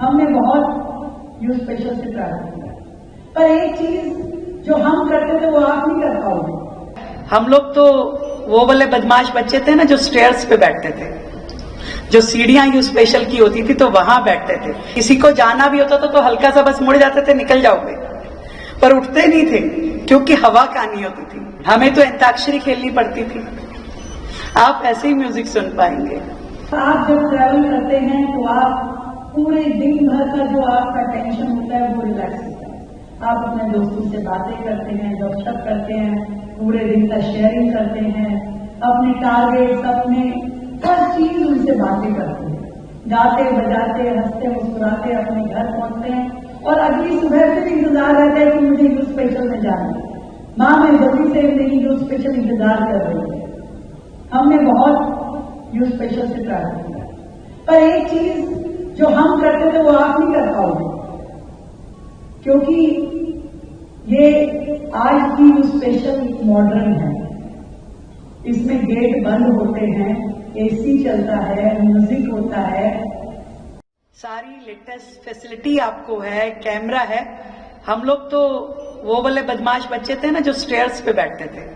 हमने बहुत youth special से प्रार्थना किया, पर एक चीज जो हम करते थे वो आप नहीं कर पाओगे। हम लोग तो वो वाले बदमाश बच्चे थे ना जो स्टेयर्स पे बैठते थे, जो सीढ़ियां यूथ स्पेशल की होती थी तो वहां बैठते थे। किसी को जाना भी होता था तो हल्का सा बस मुड़ जाते थे, निकल जाओगे, पर उठते नहीं थे क्योंकि हवा कहानी होती थी। हमें तो अंताक्षरी खेलनी पड़ती थी। आप ऐसे ही म्यूजिक सुन पाएंगे। आप जब ट्रैवल करते हैं तो आप पूरे दिन भर का जो आपका टेंशन होता है वो रिलैक्स होता है। आप अपने दोस्तों से बातें करते हैं, गपशप करते हैं, पूरे दिन का शेयरिंग करते हैं, अपने टारगेट, अपने हर चीज उनसे बातें करते हैं, गाते बजाते हंसते मुस्कुराते अपने घर पहुंचते हैं और अगली सुबह फिर इंतजार रहता है कि मुझे यूथ स्पेशल में जाना है। माँ मैं जल्दी से मेरी यूथ स्पेशल इंतजार कर रही है। हमने बहुत यूथ स्पेशल से प्रार्थना किया, पर एक चीज जो हम करते थे वो आप नहीं कर पाओगे, क्योंकि ये आज की यूथ स्पेशल मॉडर्न है। इसमें गेट बंद होते हैं, एसी चलता है, म्यूजिक होता है, सारी लेटेस्ट फैसिलिटी आपको है, कैमरा है। हम लोग तो वो वाले बदमाश बच्चे थे ना जो स्टेयर्स पे बैठते थे,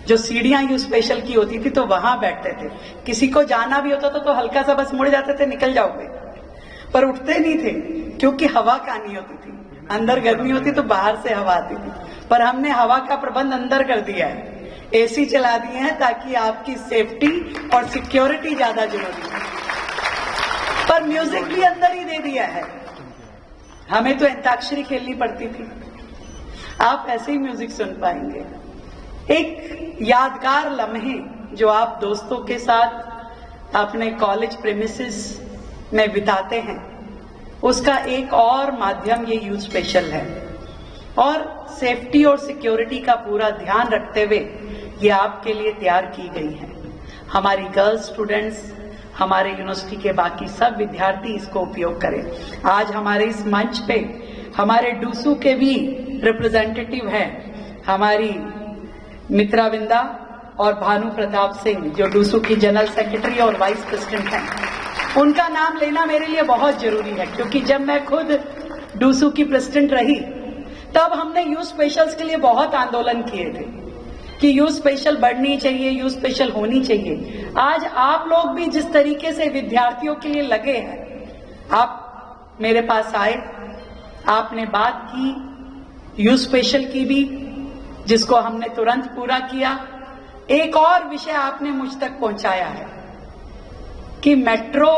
जो सीढ़ियां यूथ स्पेशल की होती थी तो वहां बैठते थे। किसी को जाना भी होता था तो हल्का सा बस मुड़ जाते थे, निकल जाओगे, पर उठते नहीं थे क्योंकि हवा कहानी होती थी। अंदर गर्मी होती तो बाहर से हवा आती थी, पर हमने हवा का प्रबंध अंदर कर दिया है, एसी चला दिए हैं ताकि आपकी सेफ्टी और सिक्योरिटी ज्यादा जरूरी है। पर म्यूजिक भी अंदर ही दे दिया है। हमें तो अंताक्षरी खेलनी पड़ती थी। आप ऐसे ही म्यूजिक सुन पाएंगे। एक यादगार लम्हे जो आप दोस्तों के साथ अपने कॉलेज प्रेमिसेस में बिताते हैं, उसका एक और माध्यम ये यूथ स्पेशल है। और सेफ्टी और सिक्योरिटी का पूरा ध्यान रखते हुए ये आपके लिए तैयार की गई है। हमारी गर्ल्स स्टूडेंट्स, हमारे यूनिवर्सिटी के बाकी सब विद्यार्थी इसको उपयोग करें। आज हमारे इस मंच पे हमारे डूसू के भी रिप्रेजेंटेटिव हैं, हमारी मित्रा विंदा और भानु प्रताप सिंह जो डूसू की जनरल सेक्रेटरी और वाइस प्रेसिडेंट हैं। उनका नाम लेना मेरे लिए बहुत जरूरी है, क्योंकि जब मैं खुद डूसू की प्रेसिडेंट रही तब हमने यूथ स्पेशल्स के लिए बहुत आंदोलन किए थे कि यूथ स्पेशल बढ़नी चाहिए, यूथ स्पेशल होनी चाहिए। आज आप लोग भी जिस तरीके से विद्यार्थियों के लिए लगे हैं, आप मेरे पास आए, आपने बात की यूथ स्पेशल की भी, जिसको हमने तुरंत पूरा किया। एक और विषय आपने मुझ तक पहुंचाया है कि मेट्रो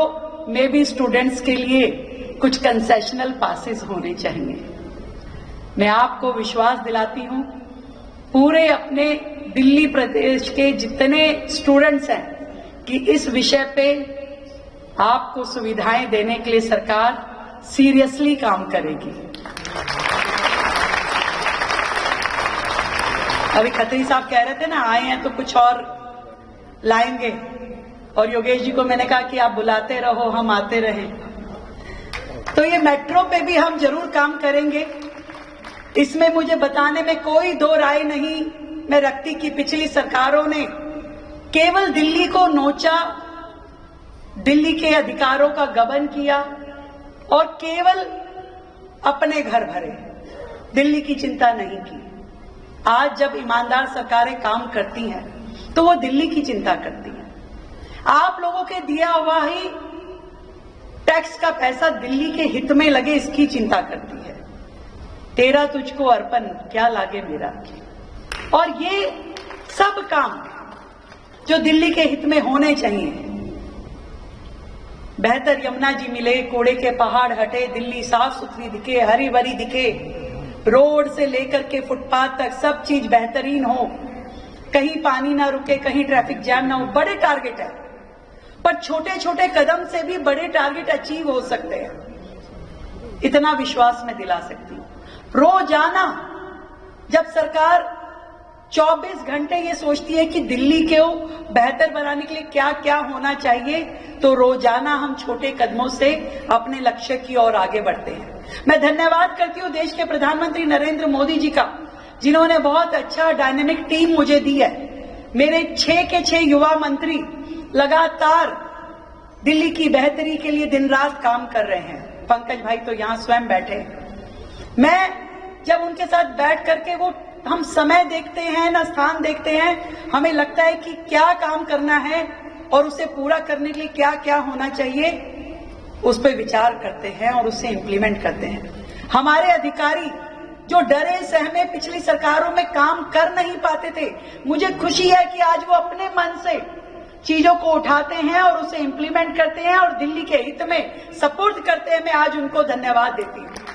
में भी स्टूडेंट्स के लिए कुछ कंसेशनल पासेस होने चाहिए। मैं आपको विश्वास दिलाती हूं, पूरे अपने दिल्ली प्रदेश के जितने स्टूडेंट्स हैं कि इस विषय पे आपको सुविधाएं देने के लिए सरकार सीरियसली काम करेगी। अभी खत्री साहब कह रहे थे ना, आए हैं तो कुछ और लाएंगे, और योगेश जी को मैंने कहा कि आप बुलाते रहो, हम आते रहें। तो ये मेट्रो पे भी हम जरूर काम करेंगे, इसमें मुझे बताने में कोई दो राय नहीं मैं रखती कि पिछली सरकारों ने केवल दिल्ली को नोचा, दिल्ली के अधिकारों का गबन किया और केवल अपने घर भरे, दिल्ली की चिंता नहीं की। आज जब ईमानदार सरकारें काम करती हैं तो वो दिल्ली की चिंता करती हैं। आप लोगों के दिया हुआ ही टैक्स का पैसा दिल्ली के हित में लगे, इसकी चिंता करती है। तेरा तुझको अर्पण क्या लागे मेरा। और ये सब काम जो दिल्ली के हित में होने चाहिए, बेहतर यमुना जी मिले, कूड़े के पहाड़ हटे, दिल्ली साफ सुथरी दिखे, हरी भरी दिखे, रोड से लेकर के फुटपाथ तक सब चीज बेहतरीन हो, कहीं पानी ना रुके, कहीं ट्रैफिक जैम ना हो। बड़े टारगेट है, पर छोटे छोटे कदम से भी बड़े टारगेट अचीव हो सकते हैं, इतना विश्वास मैं दिला सकती हूँ। रोजाना जब सरकार 24 घंटे ये सोचती है कि दिल्ली को बेहतर बनाने के लिए क्या क्या होना चाहिए, तो रोजाना हम छोटे कदमों से अपने लक्ष्य की ओर आगे बढ़ते हैं। मैं धन्यवाद करती हूँ देश के प्रधानमंत्री नरेंद्र मोदी जी का, जिन्होंने बहुत अच्छा डायनेमिक टीम मुझे दी है। मेरे 6 के 6 युवा मंत्री लगातार दिल्ली की बेहतरी के लिए दिन रात काम कर रहे हैं। पंकज भाई तो यहाँ स्वयं बैठे। मैं जब उनके साथ बैठ करके वो हम समय देखते हैं ना स्थान देखते हैं, हमें लगता है कि क्या काम करना है और उसे पूरा करने के लिए क्या क्या होना चाहिए, उस पर विचार करते हैं और उसे इम्प्लीमेंट करते हैं। हमारे अधिकारी जो डरे सहमे पिछली सरकारों में काम कर नहीं पाते थे, मुझे खुशी है कि आज वो अपने मन से चीजों को उठाते हैं और उसे इम्प्लीमेंट करते हैं और दिल्ली के हित में सपुर्द करते हैं। मैं आज उनको धन्यवाद देती हूँ।